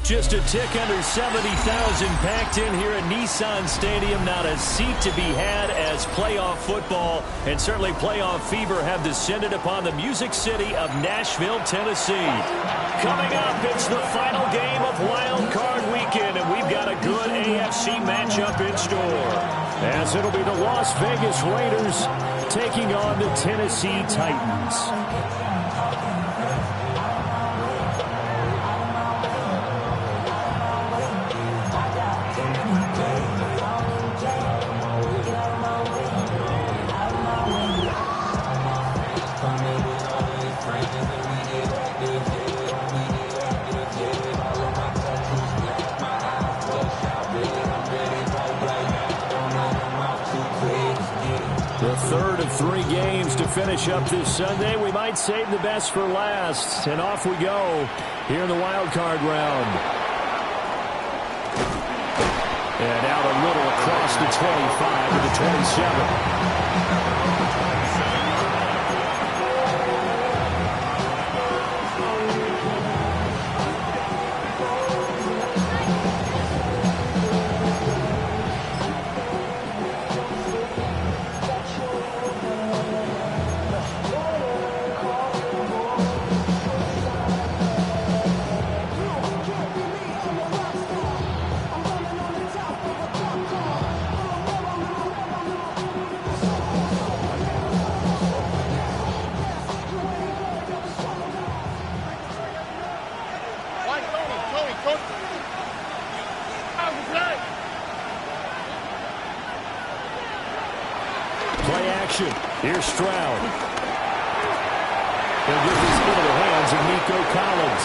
Just a tick under 70,000 packed in here at Nissan Stadium. Not a seat to be had as playoff football and certainly playoff fever have descended upon the Music City of Nashville, Tennessee. Coming up, it's the final game of Wildcard Weekend, and we've got a good AFC matchup in store. As it'll be the Las Vegas Raiders taking on the Tennessee Titans. Third of 3 games to finish up this Sunday. We might save the best for last. And off we go here in the wild card round. And out a little across the 25 to the 27. Here's Stroud. He'll get this into the hands of Nico Collins.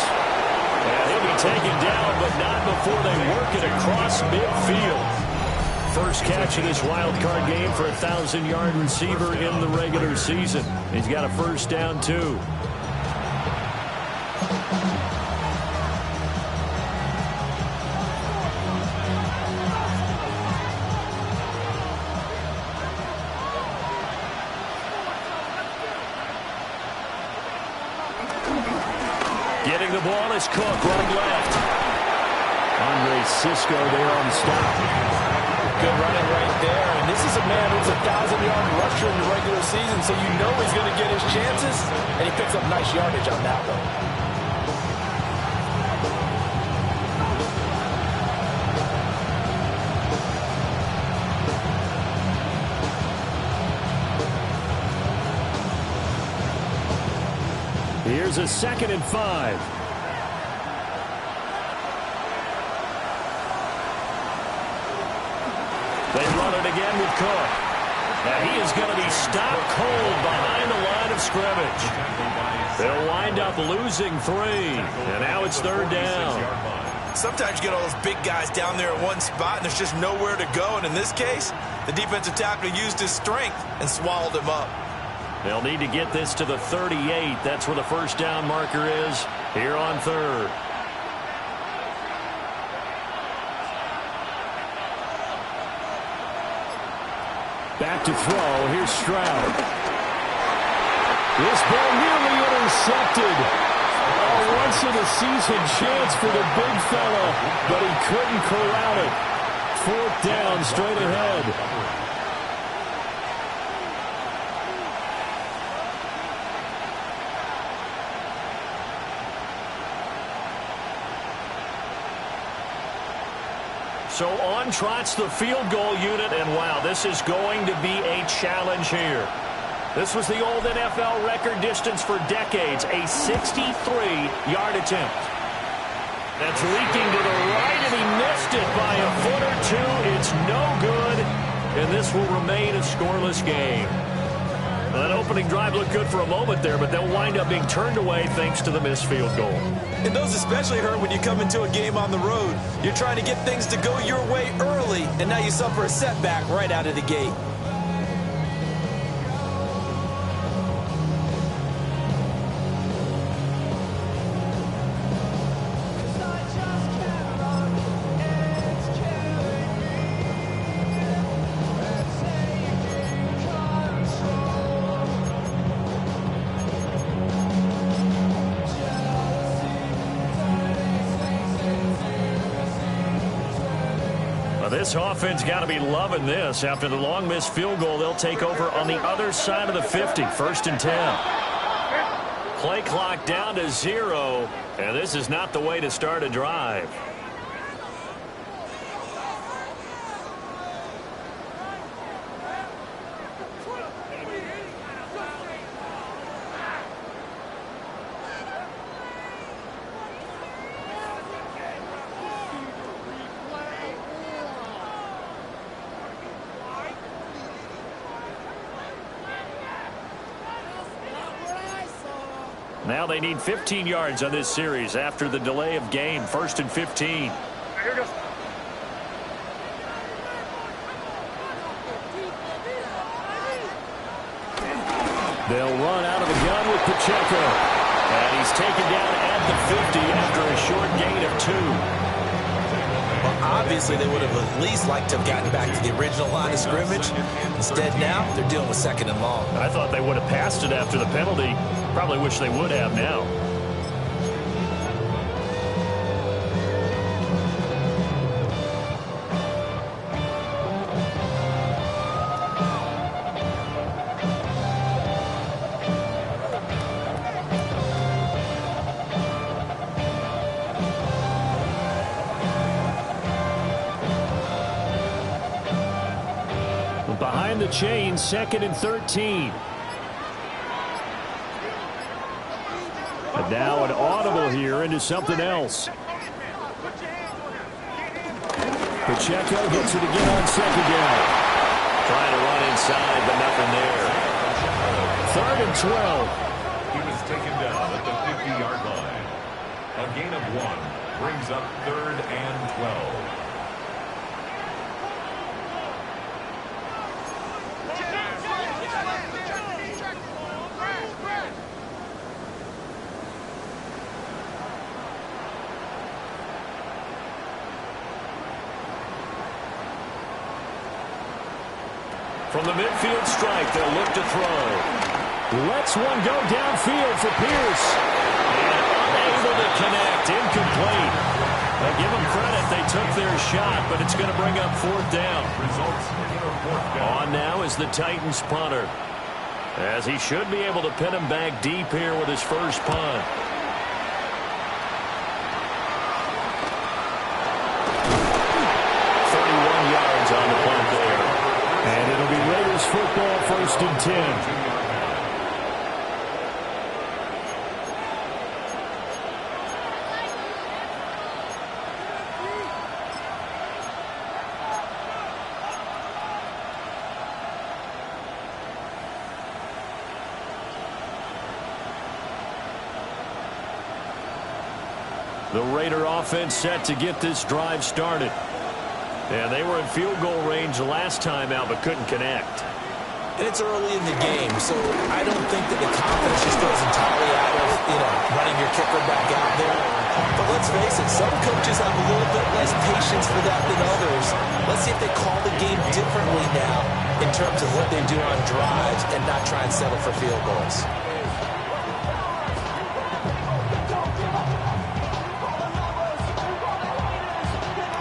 And he'll be taken down, but not before they work it across midfield. First catch of this wild card game for a 1,000-yard receiver in the regular season. He's got a first down, too. Getting the ball is Cook, running left. Andre Cisco there on the stop. Good running right there. And this is a man who's a 1,000-yard rusher in the regular season, so you know he's going to get his chances. And he picks up nice yardage on that one. Here's a 2nd and 5. They run it again with Cook. Now he is going to be stopped cold behind the line of scrimmage. They'll wind up losing 3. And now it's 3rd down. Sometimes you get all those big guys down there at one spot and there's just nowhere to go. And in this case, the defensive tackle used his strength and swallowed him up. They'll need to get this to the 38. That's where the first down marker is here on 3rd. Back to throw. Here's Stroud. This ball nearly intercepted. A once-in-a-season chance for the big fella, but he couldn't corral it. 4th down, straight ahead. So on trots the field goal unit, and wow, this is going to be a challenge here. This was the old NFL record distance for decades, a 63-yard attempt. That's leaking to the right, and he missed it by a foot or 2. It's no good, and this will remain a scoreless game. Well, that opening drive looked good for a moment there, but they'll wind up being turned away thanks to the missed field goal. And those especially hurt when you come into a game on the road. You're trying to get things to go your way early, and now you suffer a setback right out of the gate. This offense got to be loving this. After the long missed field goal, they'll take over on the other side of the 50, 1st and 10. Play clock down to 0, and this is not the way to start a drive. Now they need 15 yards on this series after the delay of game. 1st and 15. They'll run out of the gun with Pacheco. And he's taken down at the 50 after a short gain of 2. Well, obviously, they would have at least liked to have gotten back to the original line of scrimmage. Instead, now, they're dealing with 2nd and long. I thought they would have passed it after the penalty. Probably wish they would have now. Behind the chain, 2nd and 13. But now an audible here into something else. Pacheco gets it again on 2nd down. Trying to run inside, but nothing there. 3rd and 12. He was taken down at the 50-yard line. A gain of 1 brings up 3rd and 12. From the midfield stripe, they'll look to throw. Lets one go downfield for Pierce. And unable to connect. Incomplete. Now give them credit. They took their shot, but it's going to bring up 4th down. On now is the Titans punter, as he should be able to pin him back deep here with his first punt. On the punt there. And it'll be Raiders football, 1st and 10. The Raider offense set to get this drive started. And they were in field goal range last time out, but couldn't connect. And it's early in the game, so I don't think that the confidence just goes entirely out of, running your kicker back out there. But let's face it, some coaches have a little bit less patience for that than others. Let's see if they call the game differently now in terms of what they do on drives and not try and settle for field goals.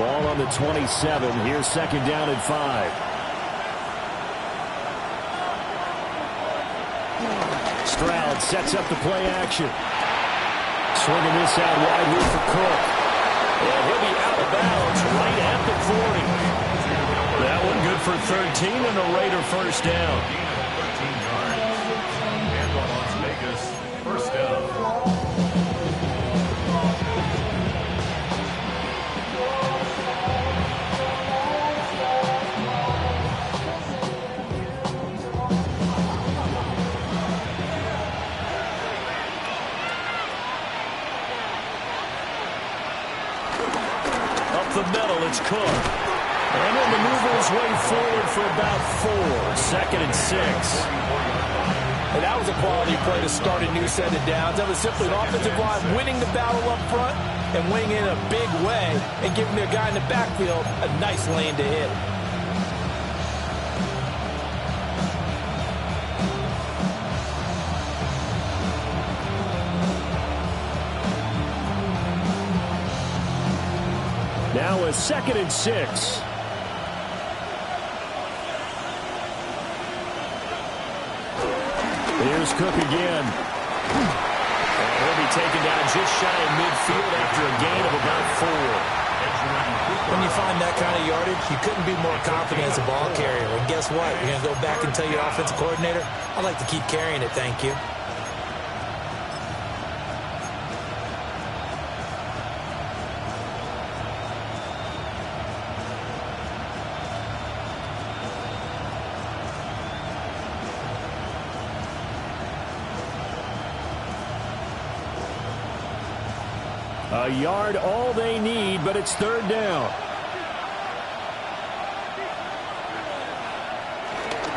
Ball on the 27. Here's 2nd down and 5. Stroud sets up the play action. Swinging this out wide here for Cook. And he'll be out of bounds right at the 40. That one good for 13 and a Raider 1st down. 13 yards. And the Las Vegas 1st down. The middle, it's Cook. And he'll maneuver his way forward for about 4. 2nd and 6. And that was a quality play to start a new set of downs. That was simply an offensive line winning the battle up front and winning in a big way and giving their guy in the backfield a nice lane to hit. Now a 2nd and 6. Here's Cook again. And he'll be taken down just shy of midfield after a gain of about 4. When you find that kind of yardage, you couldn't be more confident as a ball carrier. And guess what? You're going to go back and tell your offensive coordinator, I'd like to keep carrying it, thank you. A yard all they need, but it's third down.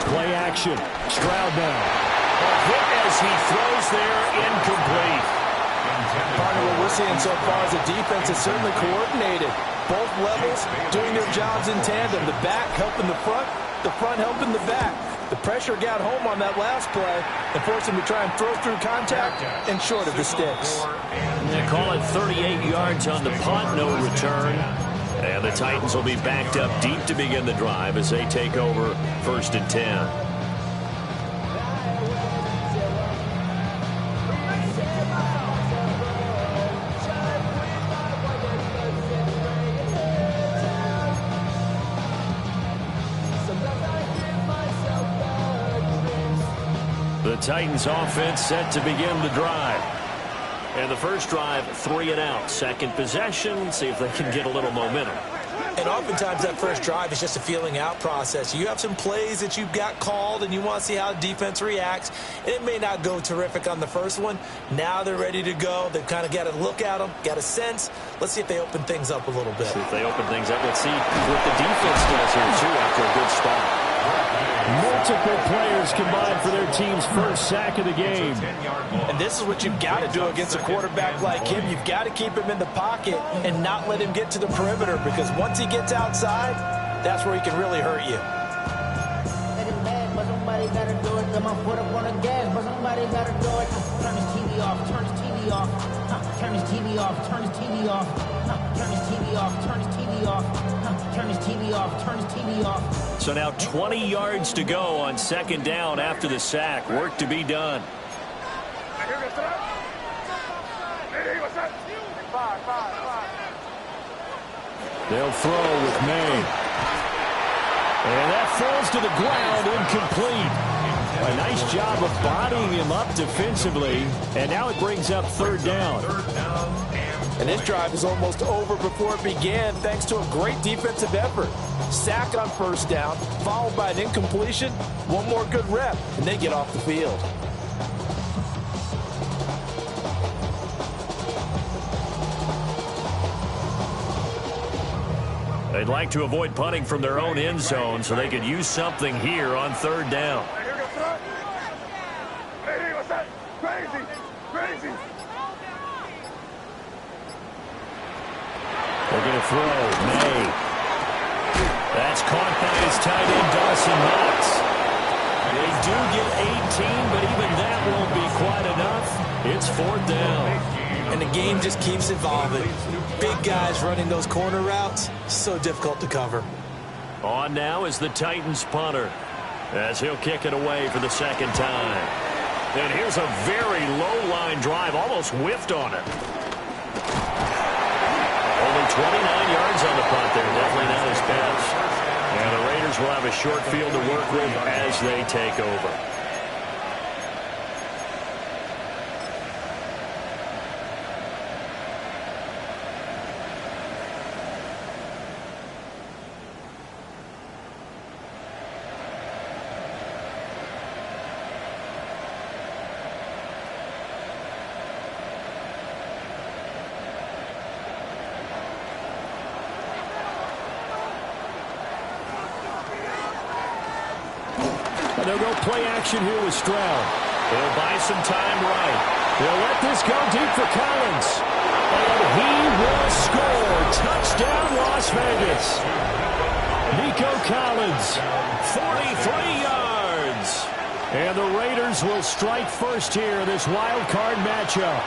Play action. Stroud now. A hit as he throws there, incomplete. Partner, what we're seeing so far is the defense is certainly coordinated. Both levels doing their jobs in tandem. The back helping the front helping the back. The pressure got home on that last play and forced him to try and throw through contact and short of the sticks. They call it 38 yards on the punt, no return. And the Titans will be backed up deep to begin the drive as they take over 1st and 10. The Titans offense set to begin the drive. And the first drive, 3 and out. Second possession, see if they can get a little momentum. And oftentimes that first drive is just a feeling out process. You have some plays that you've got called and you want to see how the defense reacts. And it may not go terrific on the first one. Now they're ready to go. They've kind of got to look at them, got a sense. Let's see if they open things up a little bit. See if they open things up. Let's see what the defense does here, too, after a good spot. Multiple players combined for their team's first sack of the game. And this is what you've got to do against a quarterback like him. You've got to keep him in the pocket and not let him get to the perimeter, because once he gets outside, that's where he can really hurt you. But somebody got to do it. Got my foot up on the gas, but somebody got to do it. Turn his TV off, turn his TV off. Turn his TV off, turn his TV off. Turn his TV off, turn his TV off. Turn his TV off, turn his TV off. So now 20 yards to go on second down after the sack. Work to be done. They'll throw with May. And that falls to the ground, incomplete. A nice job of bodying him up defensively. And now it brings up third down. And this drive is almost over before it began, thanks to a great defensive effort. Sack on first down, followed by an incompletion. One more good rep, and they get off the field. They'd like to avoid punting from their own end zone so they could use something here on third down. They're going to throw. May. That's caught by his tight end, Dawson Knox. They do get 18, but even that won't be quite enough. It's fourth down. And the game just keeps evolving. Big guys running those corner routes, so difficult to cover. On now is the Titans punter, as he'll kick it away for the second time. And here's a very low-line drive, almost whiffed on it. Only 29 yards on the punt there, definitely not his best. And the Raiders will have a short field to work with as they take over. They'll go play action here with Stroud. They'll buy some time right. They'll let this go deep for Collins. And he will score. Touchdown, Las Vegas. Nico Collins. 43 yards. And the Raiders will strike first here in this wild card matchup.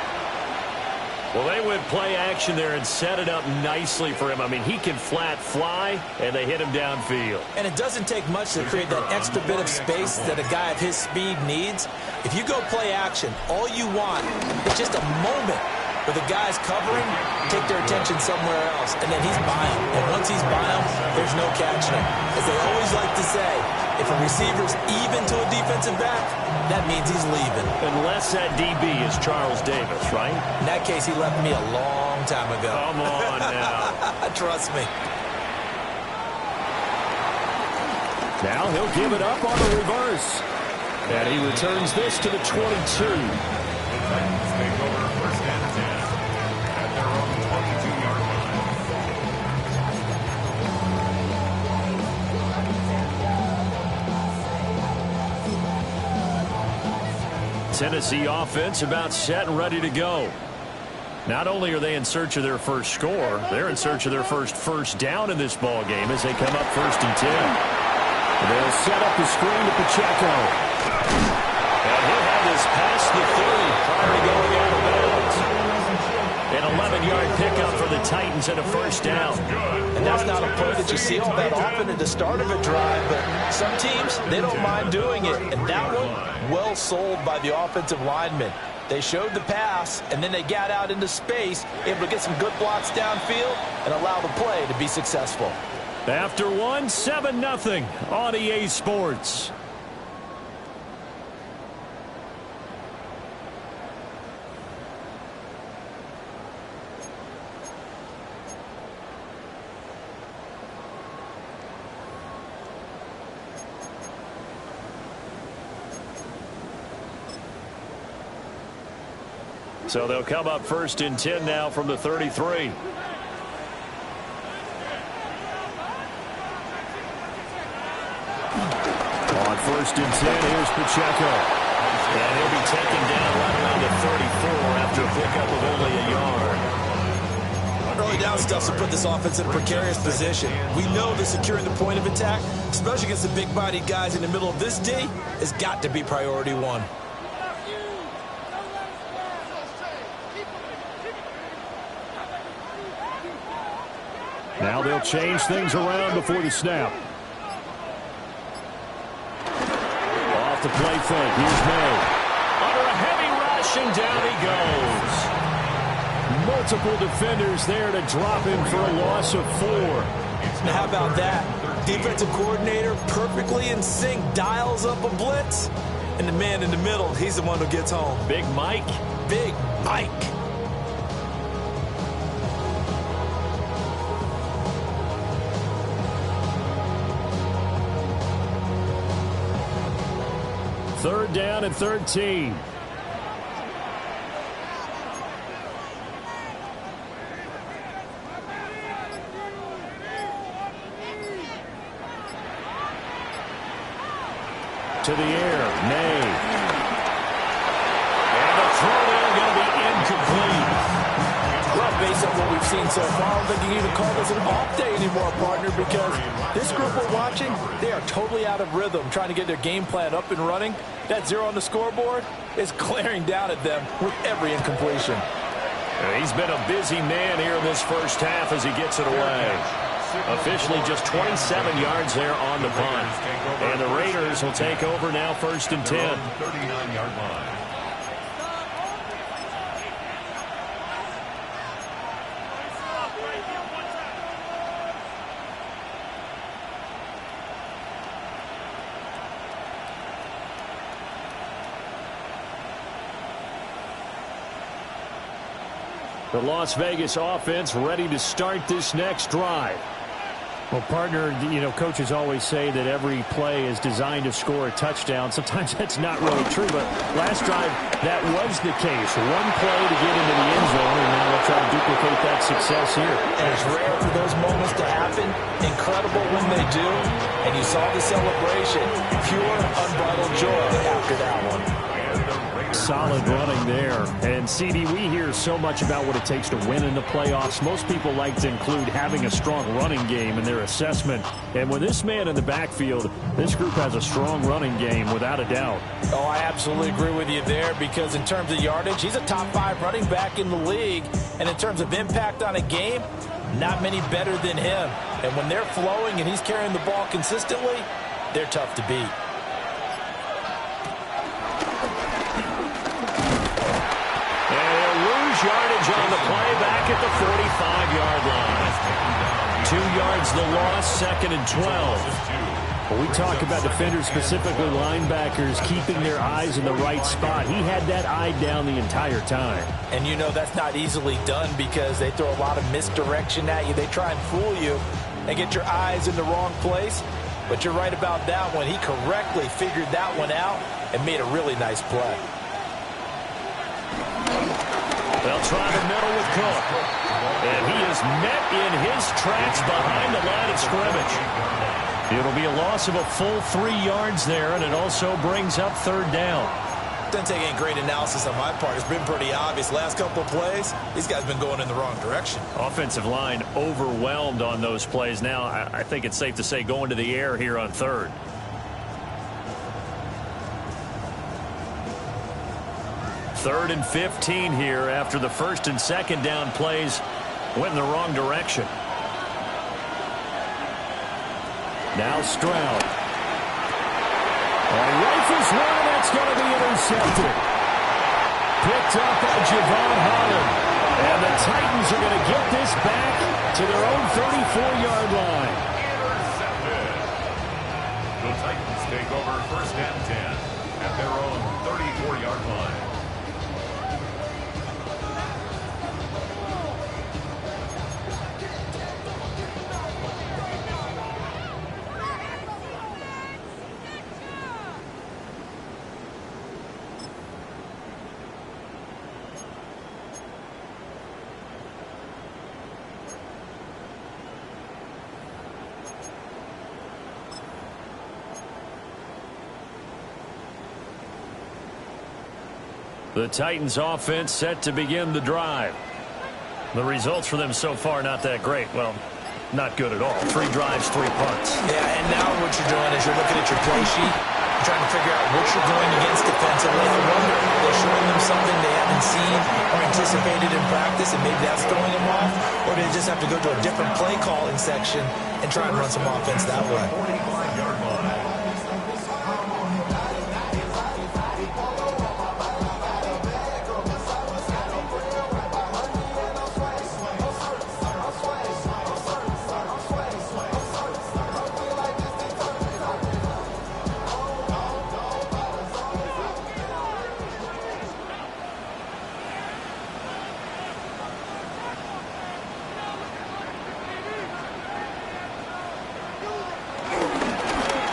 Well, they went play action there and set it up nicely for him. I mean, he can flat fly, and they hit him downfield. And it doesn't take much to create that extra bit of space that a guy of his speed needs. If you go play action, all you want is just a moment where the guy's covering, take their attention somewhere else, and then he's by him. And once he's by him, there's no catching him. As they always like to say, if a receiver's even to a defensive back, that means he's leaving. Unless that DB is Charles Davis, right? In that case, he left me a long time ago. Come on now. Trust me. Now he'll give it up on the reverse. And he returns this to the 22. Titans take over first and 10 at their own 22-yard line. Tennessee offense about set and ready to go. Not only are they in search of their first score, they're in search of their first down in this ball game as they come up 1st and 10. They'll set up the screen to Pacheco. And he'll have this past the 30 prior to going out of bounds. An 11-yard pickup for the Titans and a first down. And that's not a play that you see all that often at the start of a drive, but some teams, they don't mind doing it. And that one, well sold by the offensive lineman. They showed the pass, and then they got out into space, able to get some good blocks downfield and allow the play to be successful. After one, 7-0 on EA Sports. So they'll come up 1st and 10 now from the 33. On 1st and 10, here's Pacheco. And he'll be taken down right around the 34 after a pickup of only a yard. Early down stuff to put this offense in a precarious position. We know that securing the point of attack, especially against the big-bodied guys in the middle of this D, has got to be priority one. Now they'll change things around before the snap. Off the play fake. Here's May. Under a heavy rush, and down he goes. Multiple defenders there to drop him for a loss of 4. Now how about that? Defensive coordinator perfectly in sync, dials up a blitz, and the man in the middle, he's the one who gets home. Big Mike. Big Mike. Third down and 13. To the air, May. And the throw there going to be incomplete. Well, based on what we've seen so far, I don't think you can even call this an off day anymore, partner, because this group we're watching, they are totally out of rhythm, trying to get their game plan up and running. That 0 on the scoreboard is glaring down at them with every incompletion. He's been a busy man here in this first half as he gets it away. Officially just 27 yards there on the punt. And the Raiders will take over now 1st and 10. 39-yard line. The Las Vegas offense ready to start this next drive. Well, partner, you know, coaches always say that every play is designed to score a touchdown. Sometimes that's not really true, but last drive, that was the case. One play to get into the end zone, and now they'll try to duplicate that success here. And it's rare for those moments to happen. Incredible when they do. And you saw the celebration. Pure, unbridled joy after that one. solid running there. And, CD, we hear so much about what it takes to win in the playoffs. Most people like to include having a strong running game in their assessment. And with this man in the backfield, this group has a strong running game without a doubt. Oh, I absolutely agree with you there, because in terms of yardage, he's a top 5 running back in the league. And in terms of impact on a game, not many better than him. And when they're flowing and he's carrying the ball consistently, they're tough to beat. Yardage on the play back at the 45-yard line. 2 yards the loss, 2nd and 12. When we talk about defenders, specifically linebackers, keeping their eyes in the right spot, he had that eye down the entire time. And you know that's not easily done, because they throw a lot of misdirection at you. They try and fool you and get your eyes in the wrong place. But you're right about that one. He correctly figured that one out and made a really nice play. They'll try the middle with Cook. And he is met in his tracks behind the line of scrimmage. It'll be a loss of a full 3 yards there, and it also brings up 3rd down. Doesn't take any great analysis on my part. It's been pretty obvious. Last couple of plays, these guys have been going in the wrong direction. Offensive line overwhelmed on those plays. Now, I think it's safe to say going to the air here on 3rd. Third and 15 here after the 1st and 2nd down plays went in the wrong direction. Now Stroud. Rifles one, that's going to be intercepted. Picked up by Javon Holland. And the Titans are going to get this back to their own 34-yard line. Intercepted. The Titans take over 1st and 10 at their own 34-yard line. The Titans offense set to begin the drive. The results for them so far not that great. Well, not good at all. 3 drives, 3 punts. Yeah, and now what you're doing is you're looking at your play sheet, trying to figure out what you're going against defensively. I wonder if they're showing them something they haven't seen or anticipated in practice, and maybe that's throwing them off, or do they just have to go to a different play calling section and try and run some offense that way? 45-yard line.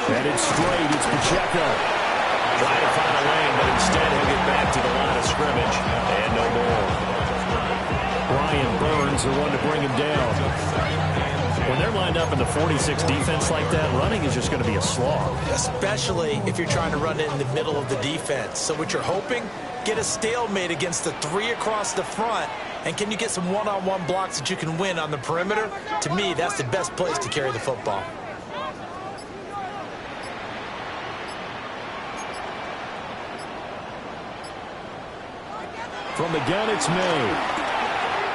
And it's straight. It's Pacheco. Trying to find a lane, but instead he'll get back to the line of scrimmage. And no more. Brian Burns, the one to bring him down. When they're lined up in the 46 defense like that, running is just going to be a slog. Especially if you're trying to run it in the middle of the defense. So what you're hoping, get a stalemate against the 3 across the front. And can you get some one-on-one blocks that you can win on the perimeter? To me, that's the best place to carry the football. From the gun, it's made.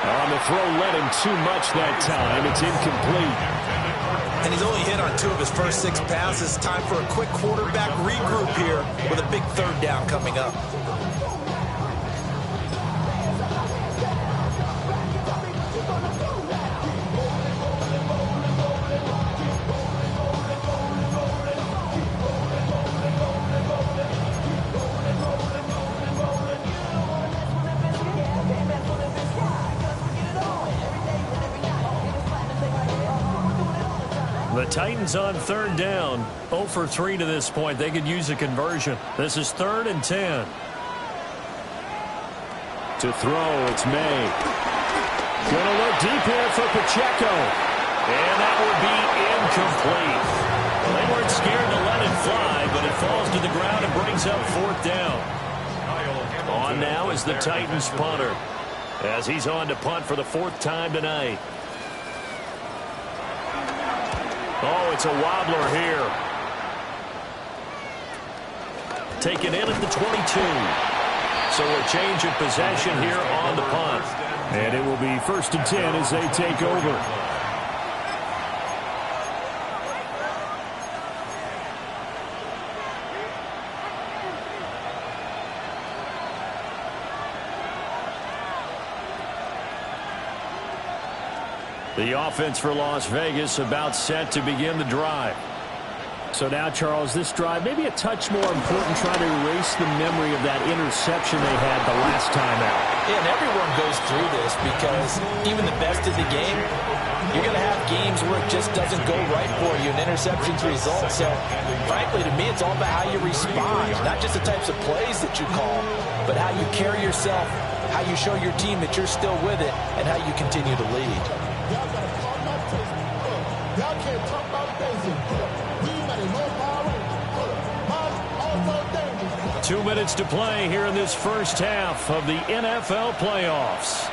On the throw, led him too much that time. It's incomplete. And he's only hit on 2 of his first 6 passes. Time for a quick quarterback regroup here with a big 3rd down coming up. The Titans on 3rd down. 0 for 3 to this point. They could use a conversion. This is 3rd and 10. To throw, it's May. Gonna look deep here for Pacheco. And that would be incomplete. They weren't scared to let it fly, but it falls to the ground and brings up 4th down. Kyle is the Titans punter, as he's on to punt for the 4th time tonight. Oh, it's a wobbler here. Taken in at the 22. So a change of possession here on the punt. And it will be 1st and 10 as they take over. The offense for Las Vegas about set to begin the drive. So now, Charles, this drive maybe a touch more important, trying to erase the memory of that interception they had the last time out. Yeah, and everyone goes through this because even the best of the game, you're going to have games where it just doesn't go right for you, and interceptions result. So, frankly, to me, it's all about how you respond, not just the types of plays that you call, but how you carry yourself, how you show your team that you're still with it, and how you continue to lead. Y'all gotta call my taste. Y'all can't talk about basic. We mighty more power. Dangerous. 2 minutes to play here in this first half of the NFL playoffs.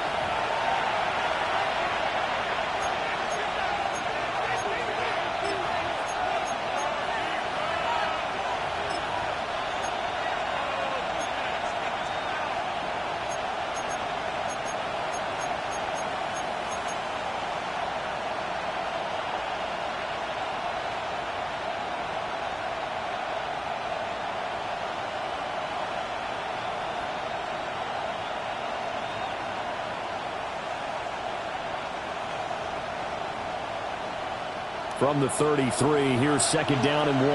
From the 33, here's 2nd down and 1.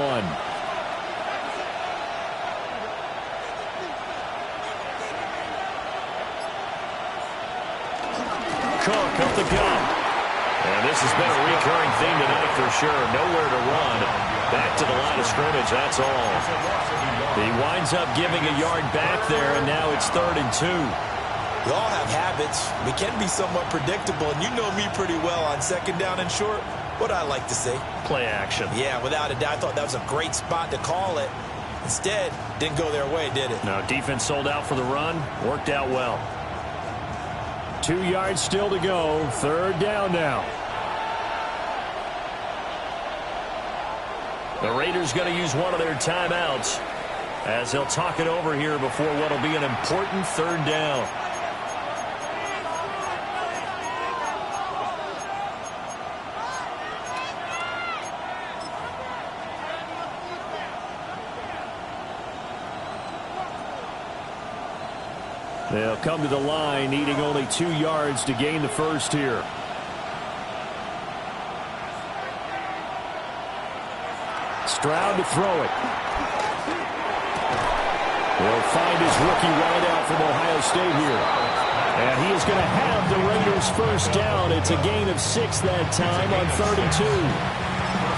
Cook up the gut. And this has been a recurring theme tonight for sure. Nowhere to run. Back to the line of scrimmage, that's all. He winds up giving a yard back there, and now it's 3rd and 2. We all have habits. We can be somewhat predictable, and you know me pretty well on 2nd down and short. What I like to say? Play action. Yeah, without a doubt. I thought that was a great spot to call it. Instead, didn't go their way, did it? No, defense sold out for the run. Worked out well. 2 yards still to go. 3rd down now. The Raiders going to use one of their timeouts as they'll talk it over here before what will be an important 3rd down. They'll come to the line, needing only 2 yards to gain the first here. Stroud to throw it. He'll find his rookie wideout from Ohio State here. And he is going to have the Raiders' first down. It's a gain of 6 that time on 32.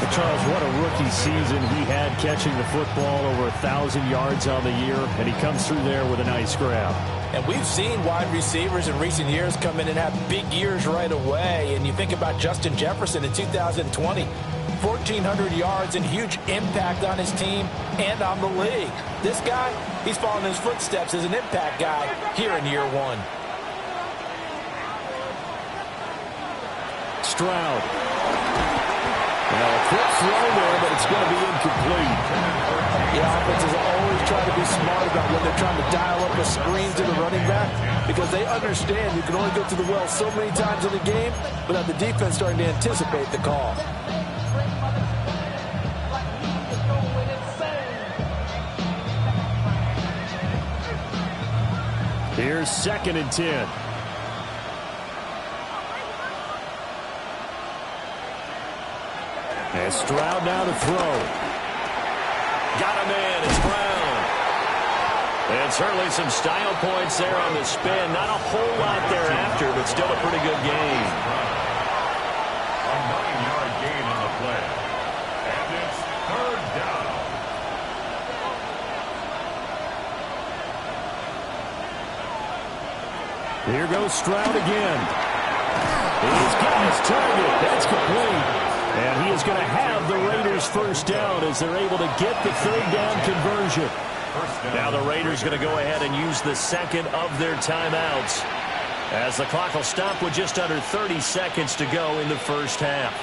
But Charles, what a rookie season he had, catching the football over 1,000 yards on the year. And he comes through there with a nice grab. And we've seen wide receivers in recent years come in and have big years right away. And you think about Justin Jefferson in 2020, 1,400 yards and huge impact on his team and on the league. This guy, he's following his footsteps as an impact guy here in year 1. Stroud. Well, a quick throw there, but it's going to be incomplete. Yeah, offenses always try to be smart about when they're trying to dial up a screen to the running back, because they understand you can only go to the well so many times in the game without the defense starting to anticipate the call. Here's 2nd and 10. And Stroud now to throw. Got a man. It's Brown. And certainly some style points there on the spin. Not a whole lot thereafter, but still a pretty good gain. A 9-yard gain on the play. And it's 3rd down. Here goes Stroud again. He's got his target. That's complete. And he is going to have the Raiders' first down as they're able to get the 3rd down conversion. Now the Raiders going to go ahead and use the second of their timeouts, as the clock will stop with just under 30 seconds to go in the first half.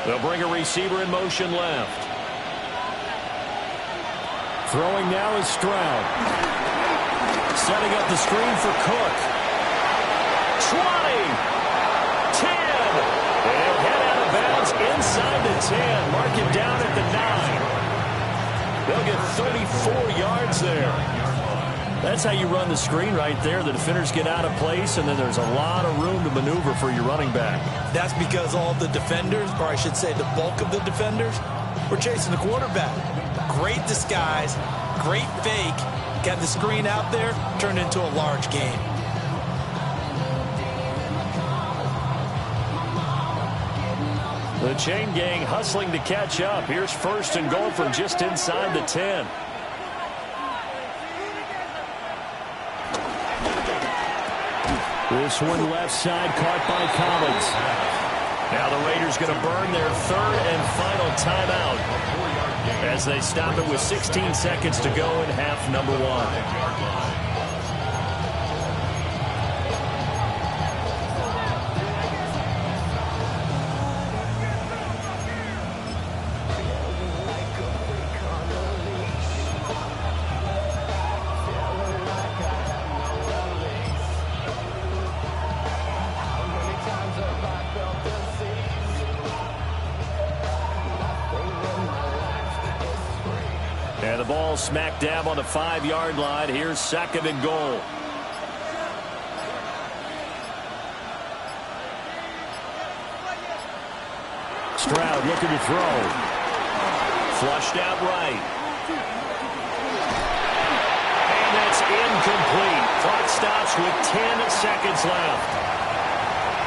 They'll bring a receiver in motion left. Throwing now is Stroud. Setting up the screen for Cook. 20. 10. They'll head out of bounds inside the 10. Mark it down at the 9. They'll get 34 yards there. That's how you run the screen right there. The defenders get out of place, and then there's a lot of room to maneuver for your running back. That's because all the defenders, or I should say the bulk of the defenders, were chasing the quarterback. Great disguise, great fake, got the screen out there, turned into a large game. The chain gang hustling to catch up. Here's first and goal from just inside the 10. This one left side, caught by Collins. Now the Raiders going to burn their third and final timeout as they stop it with 16 seconds to go in half number 1. And the ball smack dab on the 5-yard line. Here's second and goal. Stroud looking to throw. Flushed out right. And that's incomplete. Clock stops with 10 seconds left.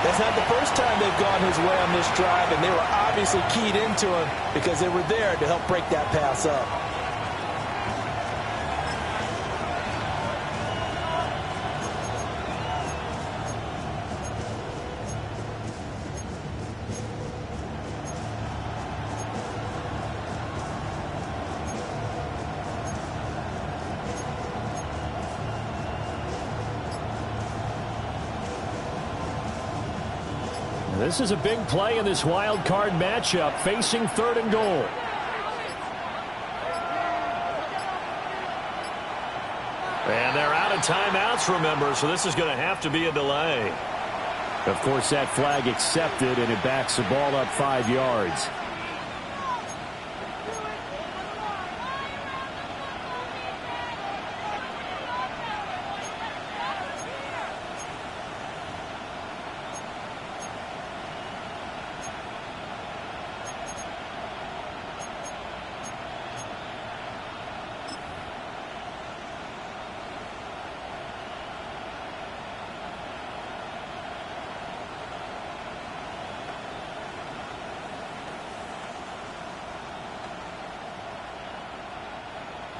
That's not the first time they've gone his way on this drive, and they were obviously keyed into him because they were there to help break that pass up. This is a big play in this wild card matchup, facing third and goal. And they're out of timeouts, remember, so this is going to have to be a delay. Of course, that flag accepted, and it backs the ball up 5 yards.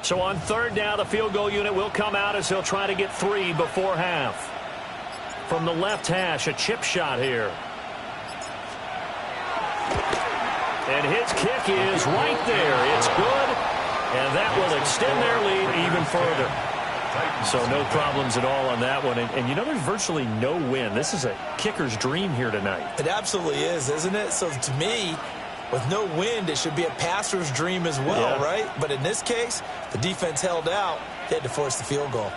So on third down, the field goal unit will come out as they'll try to get 3 before half. From the left hash, a chip shot here. And his kick is right there. It's good, and that will extend their lead even further. So no problems at all on that one. And you know, there's virtually no win. This is a kicker's dream here tonight. It absolutely is, isn't it? So to me, with no wind, it should be a passer's dream as well, right? But in this case, the defense held out. They had to force the field goal.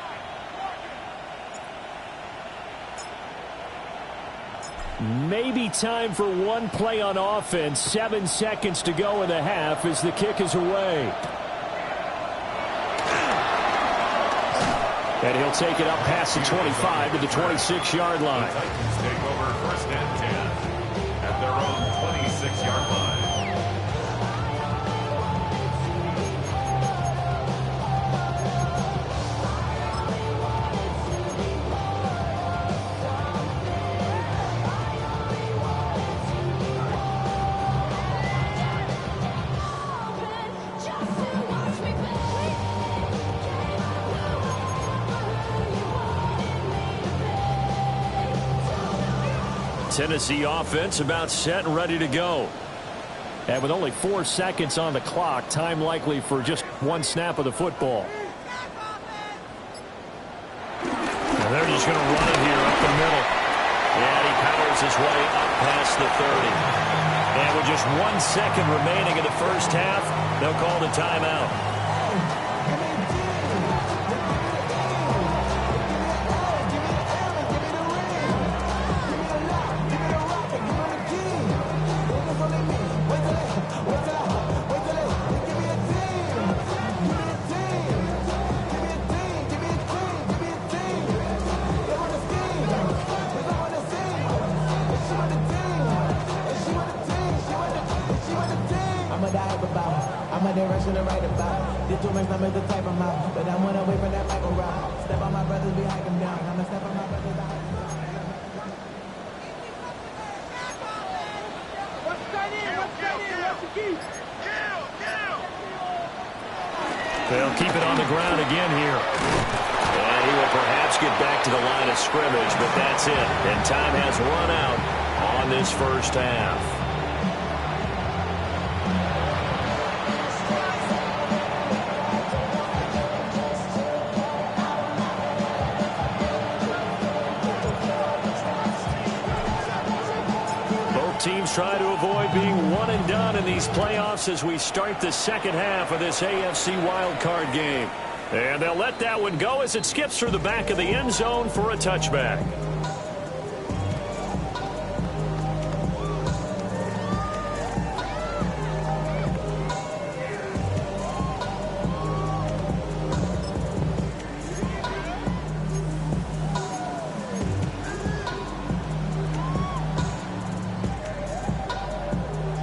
Maybe time for one play on offense. 7 seconds to go in the half as the kick is away. And he'll take it up past the 25 to the 26-yard line. Titans take over first and 10 at their own 26-yard line. Tennessee offense about set and ready to go. And with only 4 seconds on the clock, time likely for just one snap of the football. And they're just going to run it here up the middle. And he powers his way up past the 30. And with just 1 second remaining in the first half, they'll call the timeout. I'm a direction to write about. Did too much, not make the type of mouth. But I'm gonna wait for that Michael route. Step on my brothers, we hike them down. I'ma step on my brothers, I hike them down. What's that in? What's that in? What's the key? They'll keep it on the ground again here. And he will perhaps get back to the line of scrimmage, but that's it. And time has run out on this first half. Teams try to avoid being one and done in these playoffs as we start the second half of this AFC wildcard game. And they'll let that one go as it skips through the back of the end zone for a touchback.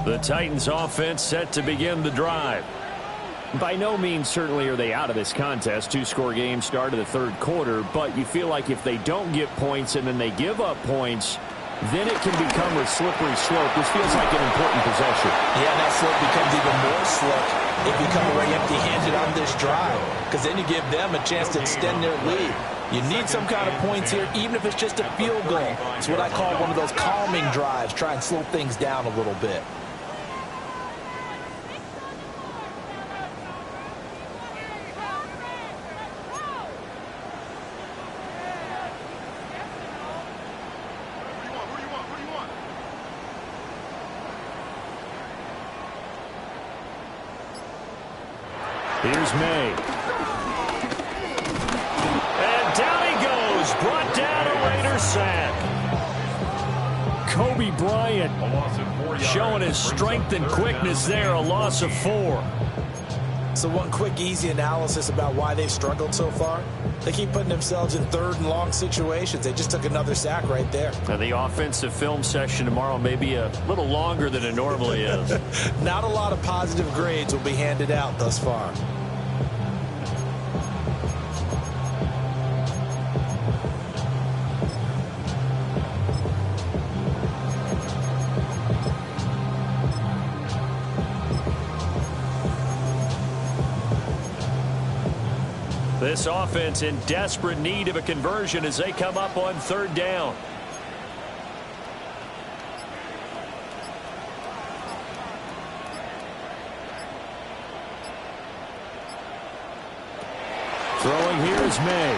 The Titans offense set to begin the drive. By no means certainly are they out of this contest. 2-score game start of the third quarter, but you feel like if they don't get points and then they give up points, then it can become a slippery slope. This feels like an important possession. Yeah, that slope becomes even more slick if you come away empty-handed on this drive, because then you give them a chance to extend their lead. You need some kind of points here, even if it's just a field goal. It's what I call one of those calming drives. Try and slow things down a little bit. Here's May. And down he goes. Brought down a Raider sack. Kobe Bryant showing his strength and quickness there. A loss of 4. So one quick, easy analysis about why they've struggled so far. They keep putting themselves in third and long situations. They just took another sack right there. And the offensive film session tomorrow may be a little longer than it normally is. Not a lot of positive grades will be handed out thus far. This offense in desperate need of a conversion as they come up on third down. Throwing here is May.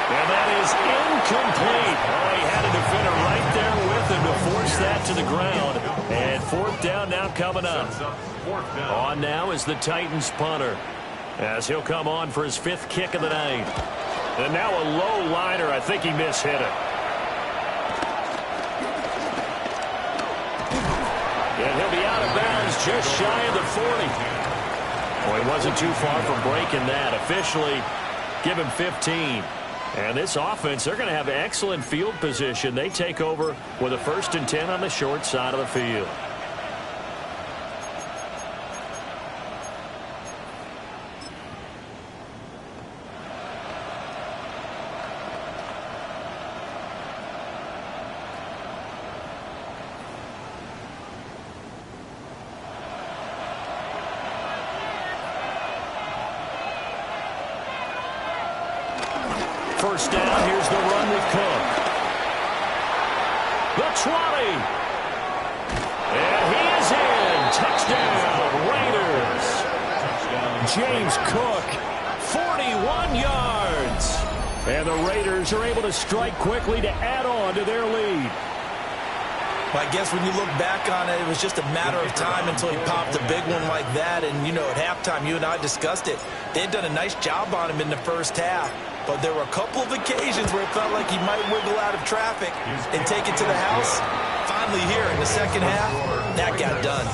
And that is incomplete. Oh, he had a defender right there with him to force that to the ground. And fourth down now coming up. On now is the Titans punter, as he'll come on for his 5th kick of the night. And now a low liner. I think he mishit it. And he'll be out of bounds just shy of the 40. Well, he wasn't too far from breaking that. Officially, give him 15. And this offense, they're going to have excellent field position. They take over with a 1st and 10 on the short side of the field. First down, here's the run with Cook. the 20. And he is in. Touchdown, Raiders. James Cook, 41 yards. And the Raiders are able to strike quickly to add on to their lead. Well, I guess when you look back on it, it was just a matter of time until he popped a big one like that. And, you know, at halftime, you and I discussed it. They had done a nice job on him in the first half. But there were a couple of occasions where it felt like he might wiggle out of traffic and take it to the house. Finally here in the second half, that got done.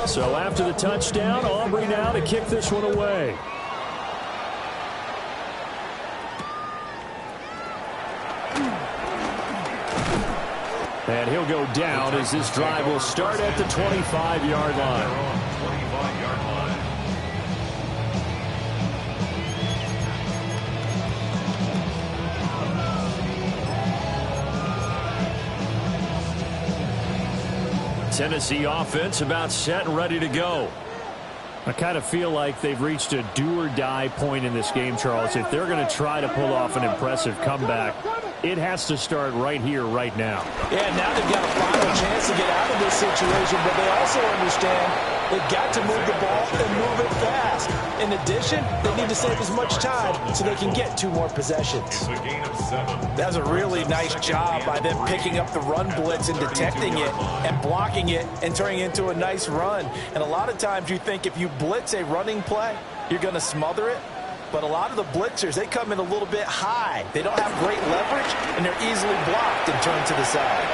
So after the touchdown, Aubrey now to kick this one away. And he'll go down as this drive will start at the 25-yard line. Tennessee offense about set and ready to go. I kind of feel like they've reached a do-or-die point in this game, Charles. If they're going to try to pull off an impressive comeback, it has to start right here, right now. Yeah, now they've got a final chance to get out of this situation, but they also understand they've got to move the ball and move it fast. In addition, they need to save as much time so they can get 2 more possessions. That's a really nice job by them picking up the run blitz and detecting it and blocking it and turning it into a nice run. And a lot of times you think if you blitz a running play, you're going to smother it. But a lot of the blitzers, they come in a little bit high. They don't have great leverage, and they're easily blocked and turned to the side.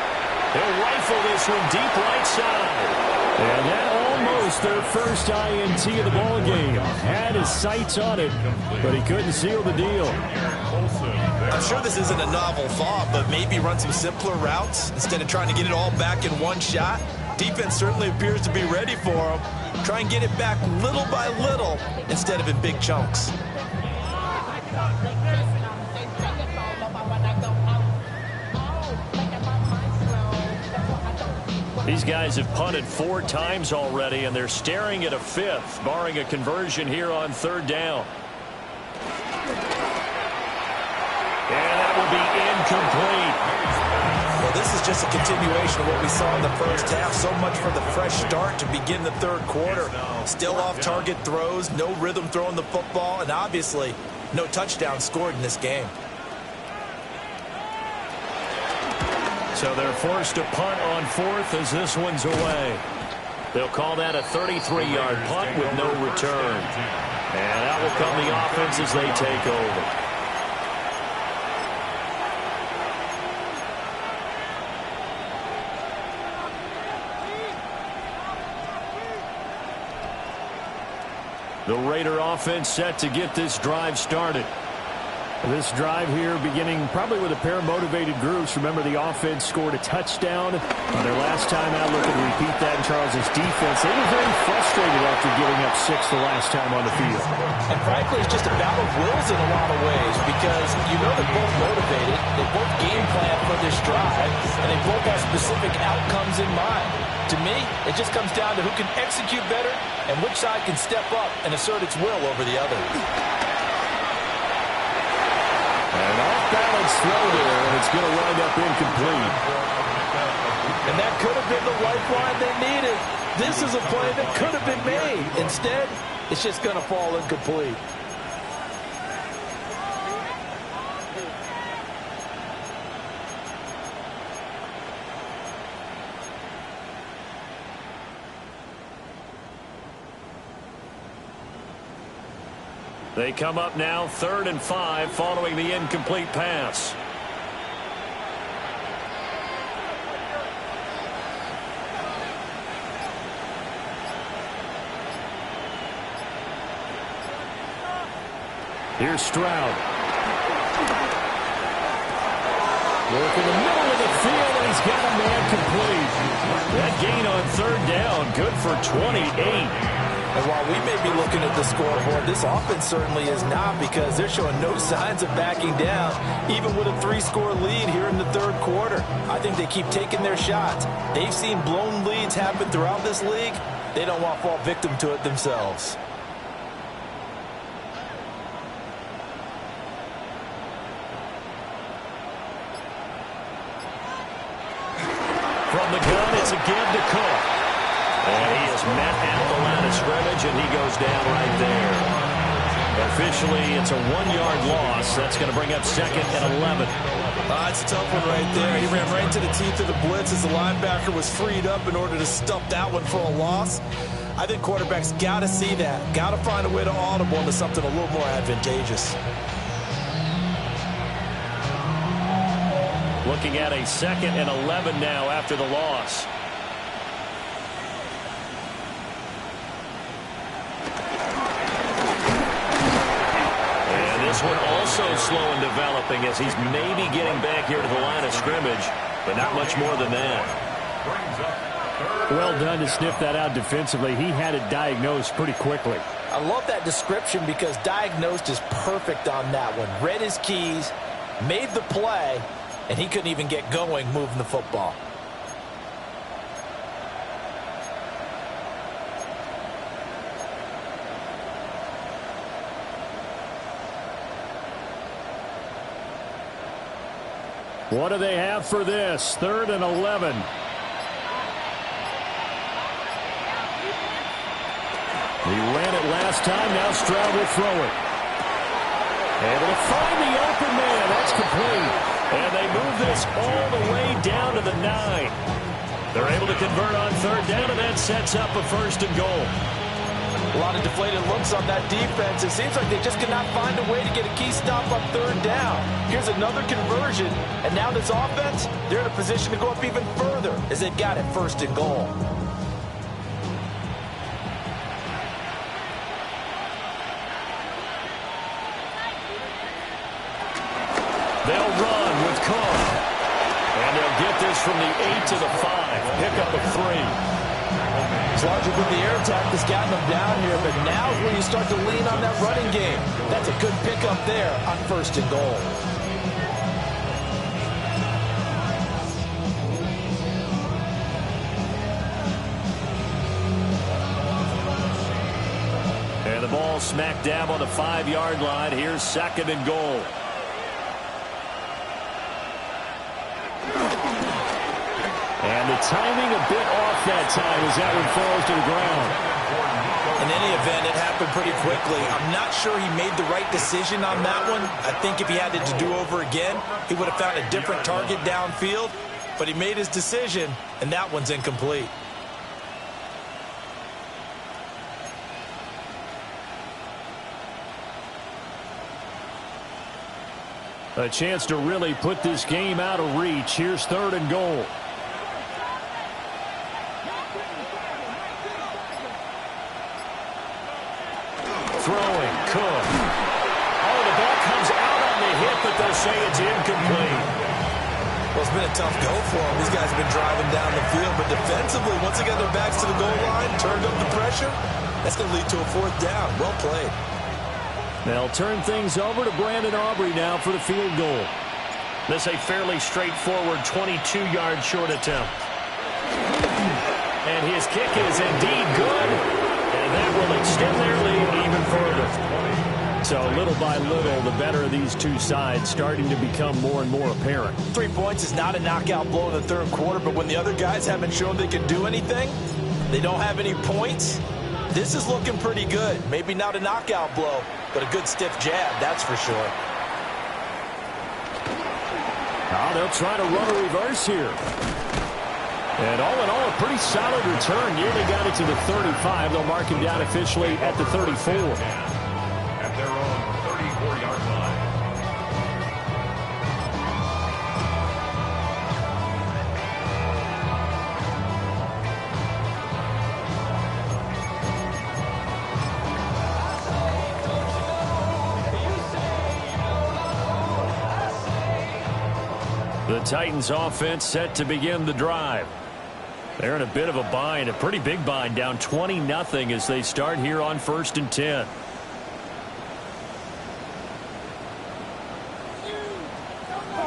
They'll rifle this one deep right side. And that almost their first INT of the ball game. Had his sights on it, but he couldn't seal the deal. I'm sure this isn't a novel thought, but maybe run some simpler routes instead of trying to get it all back in one shot. Defense certainly appears to be ready for him. Try and get it back little by little instead of in big chunks. These guys have punted 4 times already, and they're staring at a 5th, barring a conversion here on 3rd down. And that will be incomplete. Well, this is just a continuation of what we saw in the first half. So much for the fresh start to begin the 3rd quarter. Still off-target throws, no rhythm throwing the football, and obviously no touchdown scored in this game. So they're forced to punt on 4th as this one's away. They'll call that a 33-yard punt with no return. And out will come the offense as they take over. The Raider offense set to get this drive started. This drive here beginning probably with a pair of motivated groups. Remember, the offense scored a touchdown on their last time out. Looking to repeat that in Charles's defense. They were very frustrated after giving up 6 the last time on the field. And frankly, it's just a battle of wills in a lot of ways because you know they're both motivated. They both game plan for this drive, and they both have specific outcomes in mind. To me, it just comes down to who can execute better and which side can step up and assert its will over the other. An off-balance throw there, and it's going to wind up incomplete. And that could have been the lifeline they needed. This is a play that could have been made. Instead, it's just going to fall incomplete. They come up now 3rd and 5 following the incomplete pass. Here's Stroud. Work in the middle of the field, and he's got a man complete. That gain on 3rd down, good for 28. And while we may be looking at the scoreboard, this offense certainly is not because they're showing no signs of backing down, even with a 3-score lead here in the 3rd quarter. I think they keep taking their shots. They've seen blown leads happen throughout this league. They don't want to fall victim to it themselves. from the gun. It's a give to Cook. And he is met at the line of scrimmage, and he goes down right there. Officially, it's a 1-yard loss. That's going to bring up 2nd and 11. It's a tough one right there. He ran right into the teeth of the blitz as the linebacker was freed up in order to stump that one for a loss. I think quarterbacks got to see that. Got to find a way to audible into something a little more advantageous. Looking at a 2nd and 11 now after the loss. This one also slow in developing as he's maybe getting back here to the line of scrimmage, but not much more than that. Well done to sniff that out defensively. He had it diagnosed pretty quickly. I love that description because diagnosed is perfect on that one. Read his keys, made the play, and he couldn't even get going moving the football. What do they have for this? 3rd and 11. He ran it last time. Now Stroud will throw it. Able to find the open man. That's complete. And they move this all the way down to the 9. They're able to convert on 3rd down, and that sets up a 1st and goal. A lot of deflated looks on that defense. It seems like they just cannot find a way to get a key stop on 3rd down. Here's another conversion, and now this offense, they're in a position to go up even further as they've got it 1st and goal. They'll run with Cook. And they'll get this from the 8 to the 5. Pick up a 3. It's largely been the air attack that's gotten them down here, but now is when you start to lean on that running game. That's a good pickup there on 1st and goal. And the ball smack dab on the 5-yard line. Here's 2nd and goal. And the timing a bit off that time as that one falls to the ground. In any event, it happened pretty quickly. I'm not sure he made the right decision on that one. I think if he had it to do over again, he would have found a different target downfield. But he made his decision, and that one's incomplete. A chance to really put this game out of reach. Here's 3rd and goal. Throwing, Cook. Oh, the ball comes out on the hit, but they'll say it's incomplete. Well, it's been a tough go for them. These guys have been driving down the field, but defensively, once they got their backs to the goal line, turned up the pressure, that's going to lead to a 4th down. Well played. They'll turn things over to Brandon Aubrey now for the field goal. This a fairly straightforward 22-yard short attempt. And his kick is indeed good. And that will extend their lead even further. So little by little, the better of these two sides starting to become more and more apparent. 3 points is not a knockout blow in the 3rd quarter, but when the other guys haven't shown they can do anything, they don't have any points, this is looking pretty good. Maybe not a knockout blow, but a good stiff jab, that's for sure. Now they'll try to run a reverse here. And all in all, a pretty solid return. Nearly got it to the 35. They'll mark him down officially at the 34. At their own 34-yard line. The Titans offense set to begin the drive. They're in a bit of a bind, a pretty big bind, down 20-0 as they start here on 1st and 10.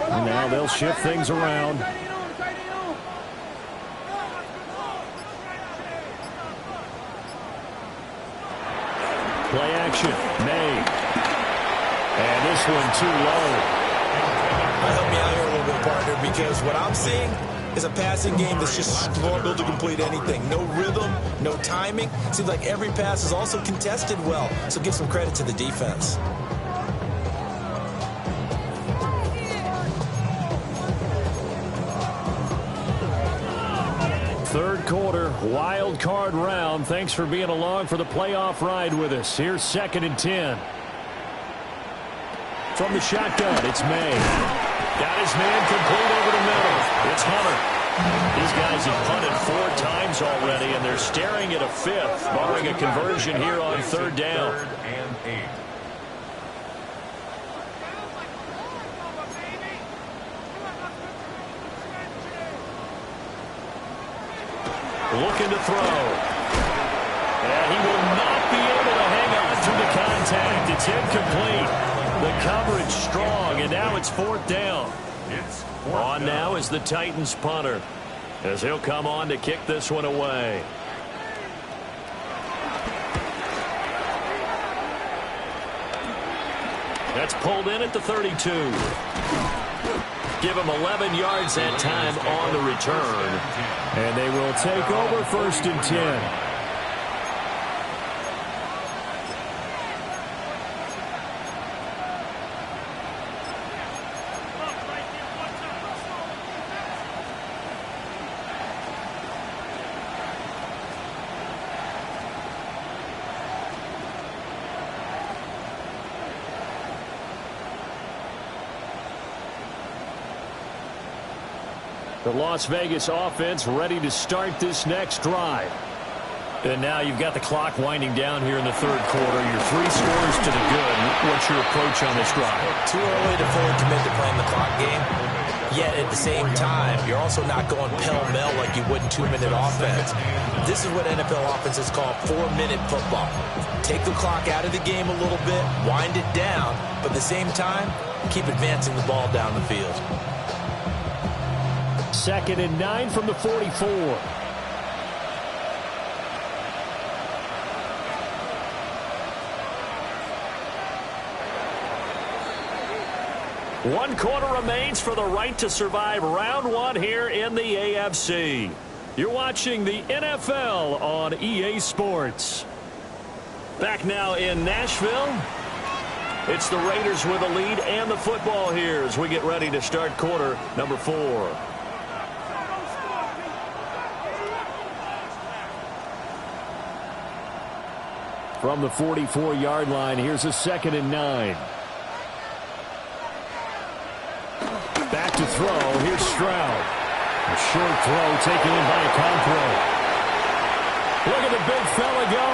And now they'll shift things around. Play action, made. And this one too low. Help me out here a little bit, partner, because what I'm seeing, is a passing game that's just struggled to complete anything. No rhythm, no timing. Seems like every pass is also contested well, so give some credit to the defense. Third quarter, wild card round. Thanks for being along for the playoff ride with us. Here's 2nd and 10. From the shotgun, it's May. Got his man complete over the middle. It's Hunter. These guys have punted 4 times already, and they're staring at a 5th, barring a conversion here on 3rd down. 3rd and 8. Looking to throw. And he will not be able to hang on through the contact. It's incomplete. The coverage strong, and now it's 4th down. On now is the Titans punter, as he'll come on to kick this one away. That's pulled in at the 32. Give him 11 yards that time on the return. And they will take over 1st and 10. The Las Vegas offense ready to start this next drive. And now you've got the clock winding down here in the 3rd quarter. Your 3 scores to the good. What's your approach on this drive? Too early to fully commit to playing the clock game. Yet at the same time, you're also not going pell-mell like you would in 2-minute offense. This is what NFL offenses call 4-minute football. Take the clock out of the game a little bit, wind it down, but at the same time, keep advancing the ball down the field. 2nd and 9 from the 44. One quarter remains for the right to survive round 1 here in the AFC. You're watching the NFL on EA Sports. Back now in Nashville. It's the Raiders with a lead and the football here as we get ready to start quarter number 4. From the 44-yard line, here's a 2nd and 9. Back to throw. Here's Stroud. A short throw taken in by Okonkwo. Look at the big fella go.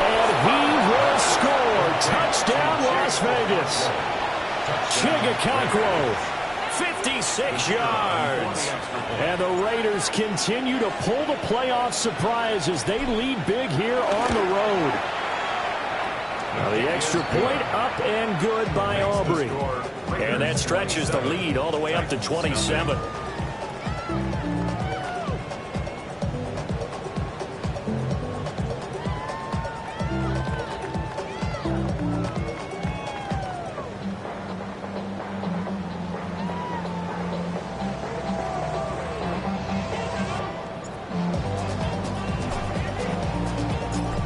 And he will score. Touchdown, Las Vegas. Okonkwo. 56 yards. And the Raiders continue to pull the playoff surprise as they lead big here on the road. Now the extra point up and good by Aubrey. And that stretches the lead all the way up to 27.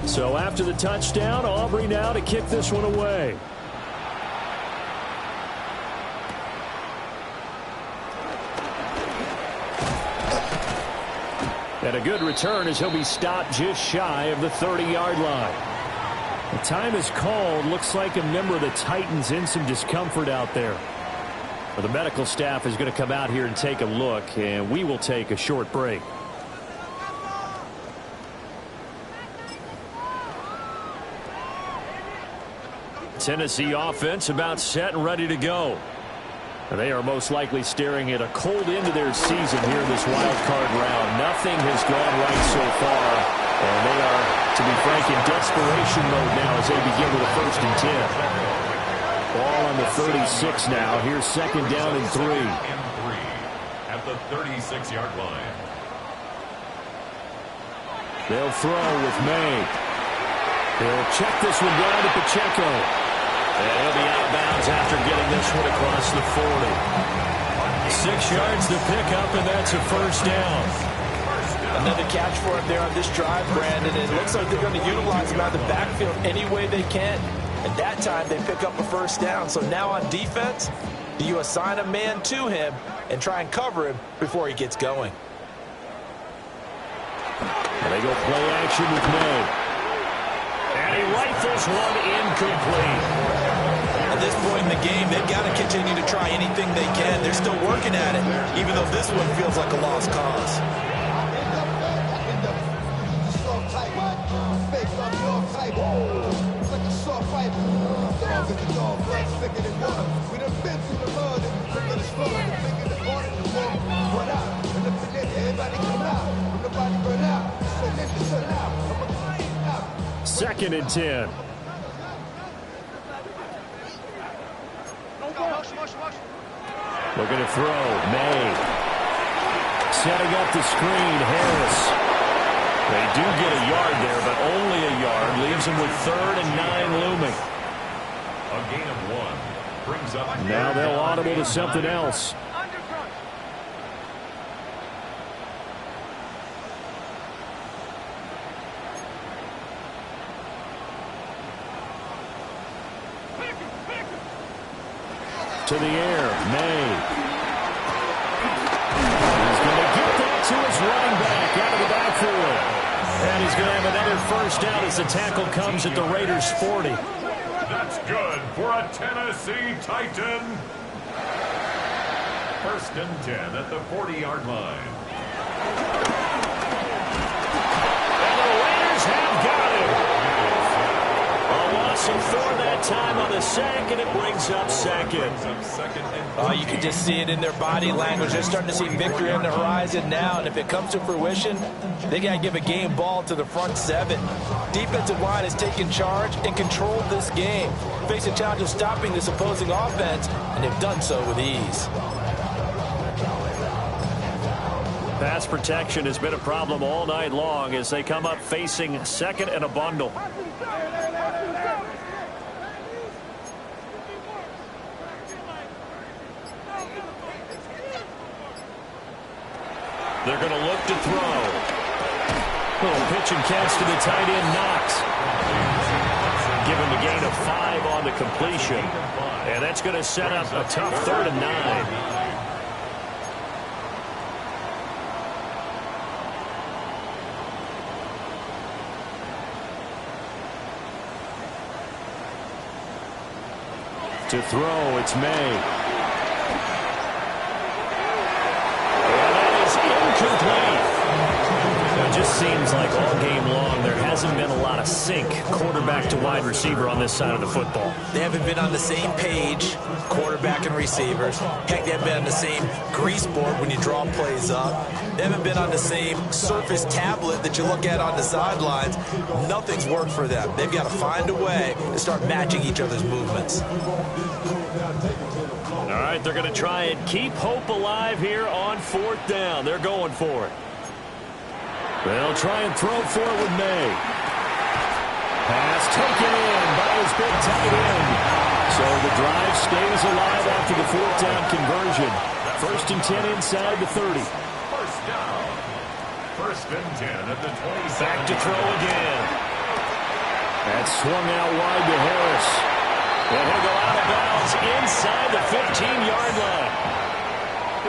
So after the touchdown, Aubrey now to kick this one away. And a good return as he'll be stopped just shy of the 30-yard line. The time is called. Looks like a member of the Titans in some discomfort out there. Well, the medical staff is going to come out here and take a look, and we will take a short break. Tennessee offense about set and ready to go. They are most likely staring at a cold end to their season here in this wild card round. Nothing has gone right so far, and they are, to be frank, in desperation mode now as they begin with a 1st and 10. Ball on the 36 now. Here's 2nd down and 3. At the 36-yard line. They'll throw with May. They'll check this one down to Pacheco. And he'll be out of bounds after getting this one across the 40. 6 yards to pick up, and that's a first down. Another catch for him there on this drive, Brandon. It looks like they're going to utilize him out of the backfield any way they can. At that time, they pick up a first down. So now on defense, do you assign a man to him and try and cover him before he gets going? And they go play action with May. And he rifles one incomplete. At this point in the game, they've got to continue to try anything they can. They're still working at it, even though this one feels like a lost cause. Second and 10. Looking to throw. May. Setting up the screen. Harris. They do get a yard there, but only a yard. Leaves them with 3rd and 9 looming. A gain of 1 brings up. Now they'll audible to something else. To the air, May. He's going to get that to his running back out of the backfield. And he's going to have another first down as the tackle comes at the Raiders' 40. That's good for a Tennessee Titan. 1st and 10 at the 40-yard line. And the Raiders have got him. A loss of 4 that time on the sack, and it brings up second. Oh, you can just see it in their body language. They're starting to see victory on the horizon now, and if it comes to fruition, they got to give a game ball to the front 7. Defensive line has taken charge and controlled this game. Face a challenge of stopping this opposing offense, and they've done so with ease. Pass protection has been a problem all night long as they come up facing 2nd and a bundle. They're going to look to throw. Little pitch and catch to the tight end, Knox. Given the gain of 5 on the completion. And that's going to set up a tough 3rd and 9. To throw, it's May. Incomplete. It just seems like all game long there hasn't been a lot of sync quarterback to wide receiver on this side of the football. They haven't been on the same page, quarterback and receivers. Heck, they haven't been on the same grease board when you draw plays up. They haven't been on the same surface tablet that you look at on the sidelines. Nothing's worked for them. They've got to find a way to start matching each other's movements. All right, they're going to try and keep hope alive here on 4th down. They're going for it. They'll try and throw for it with May. Pass taken in by his big tight end. So the drive stays alive after the 4th down conversion. 1st and 10 inside the 30. 1st down. 1st and 10 at the 20. Back to throw again. That's swung out wide to Harris. And he'll go out of bounds inside the 15-yard line.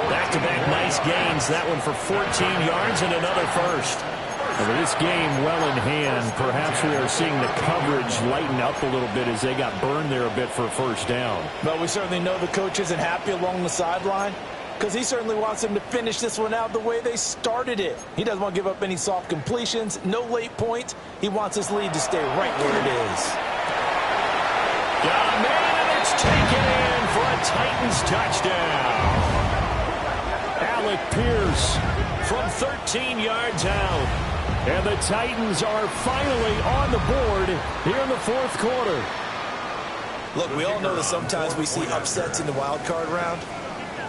Back-to-back nice gains. That one for 14 yards and another first. And with this game well in hand, perhaps we are seeing the coverage lighten up a little bit as they got burned there a bit for a first down. But we certainly know the coach isn't happy along the sideline because he certainly wants them to finish this one out the way they started it. He doesn't want to give up any soft completions, no late points. He wants his lead to stay right where it is. Got a man, and it's taken in for a Titans touchdown. Alec Pierce from 13 yards out. And the Titans are finally on the board here in the 4th quarter. Look, we all know that sometimes we see upsets in the wild card round,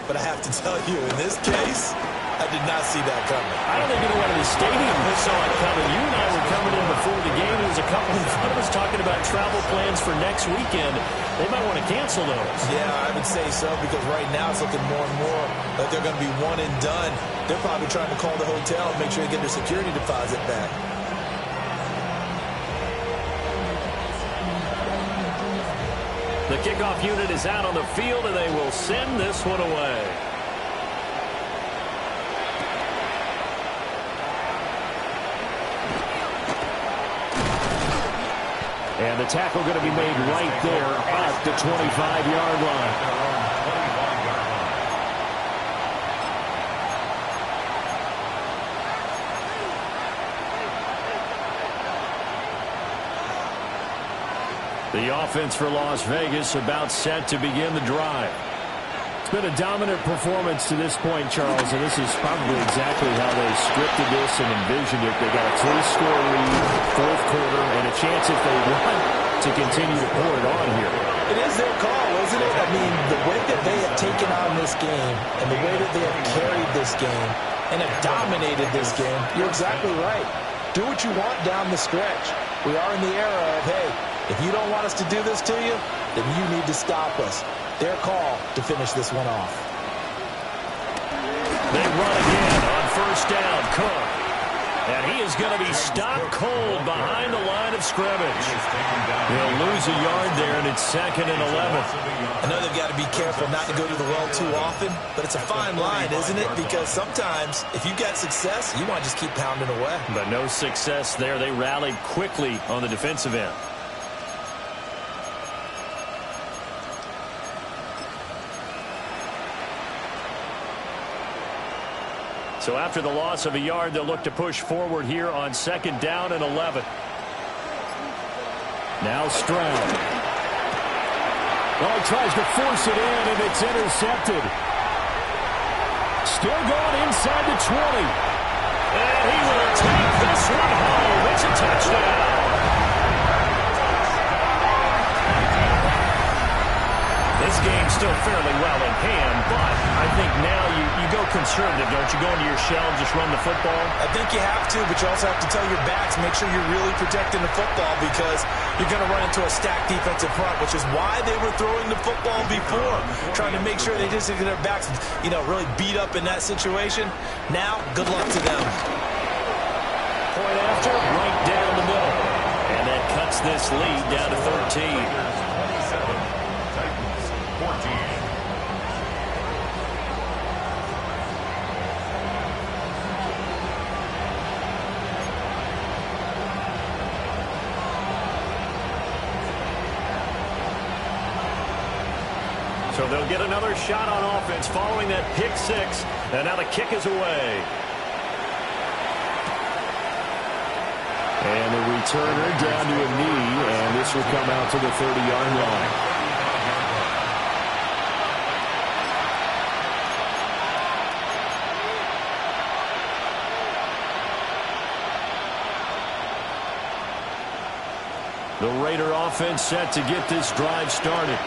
but I have to tell you, in this case, I did not see that coming. I don't think anyone in the stadium saw it coming. You and I were coming in before the game. It was there's a couple in front of us talking about travel plans for next weekend. They might want to cancel those. Yeah, I would say so, because right now it's looking more and more like they're going to be one and done. They're probably trying to call the hotel and make sure they get their security deposit back. The kickoff unit is out on the field, and they will send this one away. And the tackle going to be made right there at the 25-yard line. The offense for Las Vegas about set to begin the drive. It's been a dominant performance to this point, Charles, and this is probably exactly how they scripted this and envisioned it. They got a 3-score lead, fourth quarter, and a chance if they want to continue to pour it on here. It is their call, isn't it? I mean, the way that they have taken on this game and the way that they have carried this game and have dominated this game, you're exactly right. Do what you want down the stretch. We are in the era of, hey, if you don't want us to do this to you, then you need to stop us. Their call to finish this one off. They run again on first down. Cook. And he is going to be stopped cold behind the line of scrimmage. They'll lose a yard there, and it's 2nd and 11. I know they've got to be careful not to go to the well too often, but it's a fine line, isn't it? Because sometimes if you've got success, you want to just keep pounding away. But no success there. They rallied quickly on the defensive end. So after the loss of a yard, they'll look to push forward here on 2nd down and 11. Now Stroud. Oh, he tries to force it in, and it's intercepted. Still going inside the 20. And he will take this one home. It's a touchdown. This game's still fairly well in hand, but I think now you go conservative, don't you? Go into your shell and just run the football? I think you have to, but you also have to tell your backs, make sure you're really protecting the football, because you're going to run into a stacked defensive front, which is why they were throwing the football before, trying to make sure they just get their backs, really beat up in that situation. Now, good luck to them. Point after, right down the middle. And that cuts this lead down to 13. So they'll get another shot on offense following that pick six. And now the kick is away. And the returner down to a knee, and this will come out to the 30-yard line. The Raider offense set to get this drive started.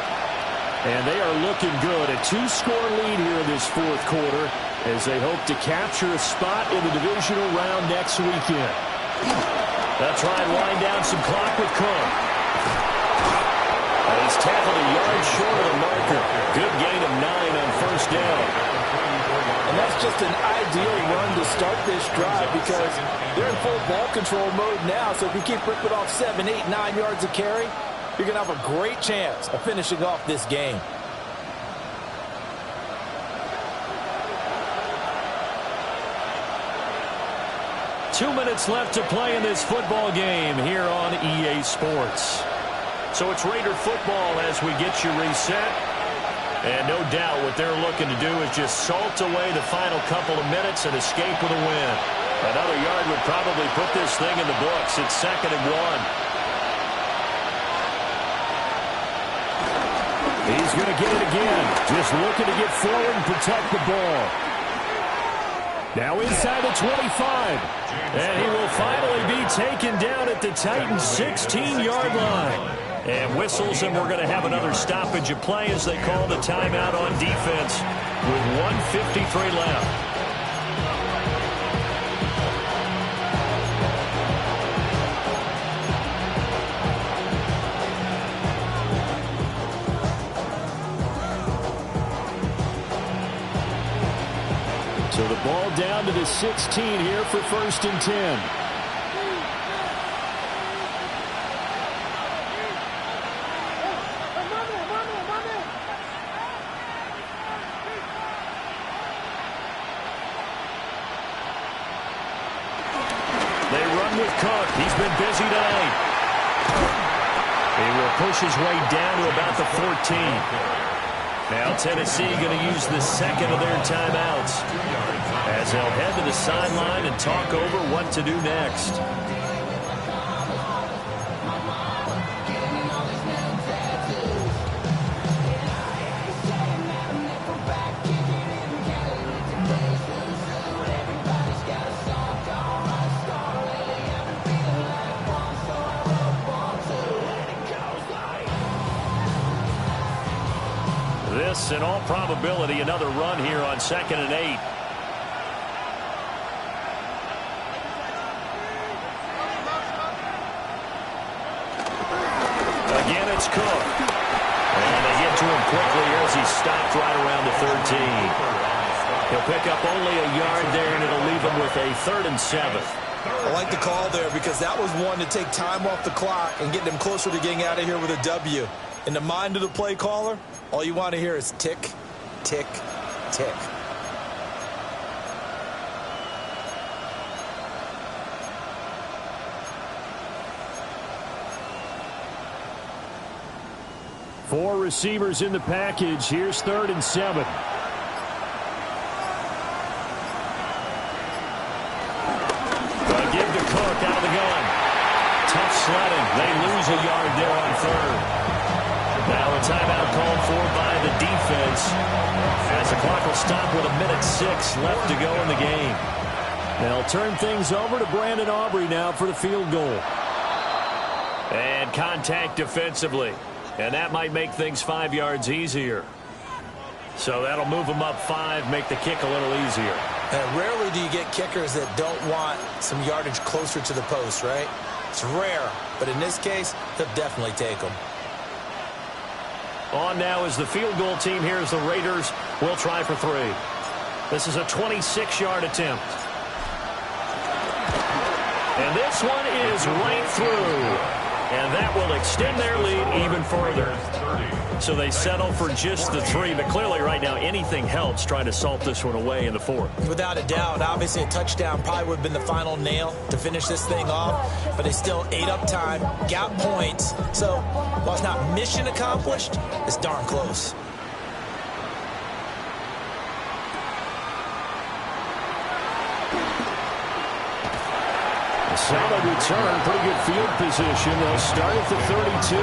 And they are looking good. A 2-score lead here in this fourth quarter as they hope to capture a spot in the divisional round next weekend. They'll try and wind down some clock with Cook. And he's tackled a yard short of the marker. Good gain of 9 on first down. And that's just an ideal run to start this drive, because they're in full ball control mode now. So if you keep ripping off 7, 8, 9 yards of carry, you're going to have a great chance of finishing off this game. Two minutes left to play in this football game here on EA Sports. So it's Raider football as we get you reset. And no doubt what they're looking to do is just salt away the final couple of minutes and escape with a win. Another yard would probably put this thing in the books. It's 2nd and 1. He's going to get it again. Just looking to get forward and protect the ball. Now inside the 25. And he will finally be taken down at the Titans' 16-yard line. And whistles, and we're going to have another stoppage of play as they call the timeout on defense with 1:53 left. down to the 16 here for 1st and 10. They run with Cook. He's been busy tonight. He will push his way down to about the 14. Now Tennessee going to use the second of their timeouts as they'll head to the sideline and talk over what to do next. This, in all probability, another run here on 2nd and 8. Again, it's Cook. And they get to him quickly as he stopped right around the 13. He'll pick up only a yard there, and it'll leave him with a 3rd and 7. I like the call there because that was one to take time off the clock and get them closer to getting out of here with a W. In the mind of the play caller, all you want to hear is tick, tick, tick. Four receivers in the package. Here's 3rd and 7. Give to Cook out of the gun. Tough sledding. They lose a yard there on 3rd. Now a timeout called for by the defense as the clock will stop with 1:06 left to go in the game. They'll turn things over to Brandon Aubrey now for the field goal. And contact defensively. And that might make things 5 yards easier. So that'll move them up 5, make the kick a little easier. And rarely do you get kickers that don't want some yardage closer to the post, right? It's rare, but in this case, they'll definitely take them. On now is the field goal team here as the Raiders will try for 3. This is a 26-yard attempt. And this one is right through. And that will extend their lead even further. So they settle for just the 3. But clearly right now anything helps trying to salt this one away in the 4th. Without a doubt, obviously a touchdown probably would have been the final nail to finish this thing off. But they still ate up time, got points. So while it's not mission accomplished, it's darn close. Solid return, pretty good field position. They'll start at the 32.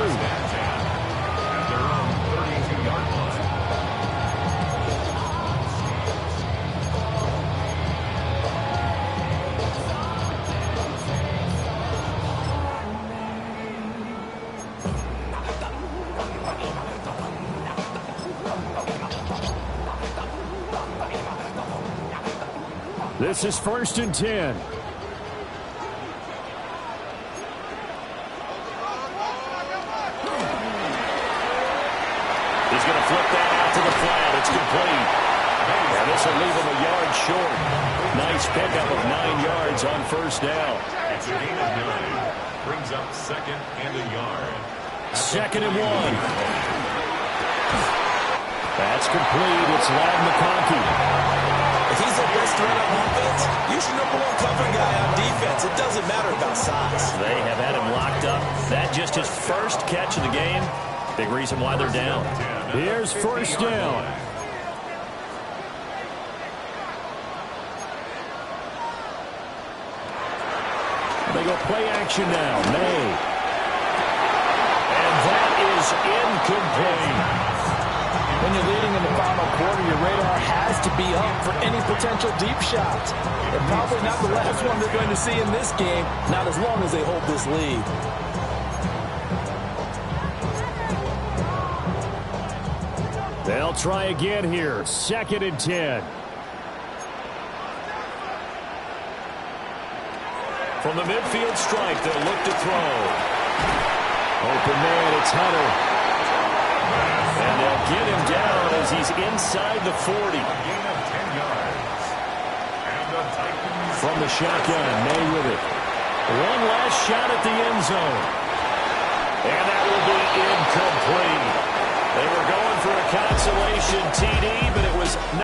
At their own 32-yard line. This is 1st and 10. And this will leave him a yard short. Nice pickup of 9 yards on 1st down. It's a gain of 9. Brings up 2nd and a yard. 2nd and 1. That's complete. It's Ladd McConkey. If he's the best threat on offense, use your #1 cover guy on defense. It doesn't matter about size. They have had him locked up. That just his first catch of the game. Big reason why they're down. Here's 1st down. They go play action now. May. And that is incomplete. When you're leading in the final quarter, your radar has to be up for any potential deep shots. And probably not the last one they're going to see in this game, not as long as they hold this lead. They'll try again here. 2nd and 10. From the midfield stripe, they'll look to throw. Open man, it's Hunter. And they'll get him down as he's inside the 40. A gain of 10 yards. And from the shotgun. May with it. One last shot at the end zone. And that will be incomplete. They were going for a consolation TD, but it was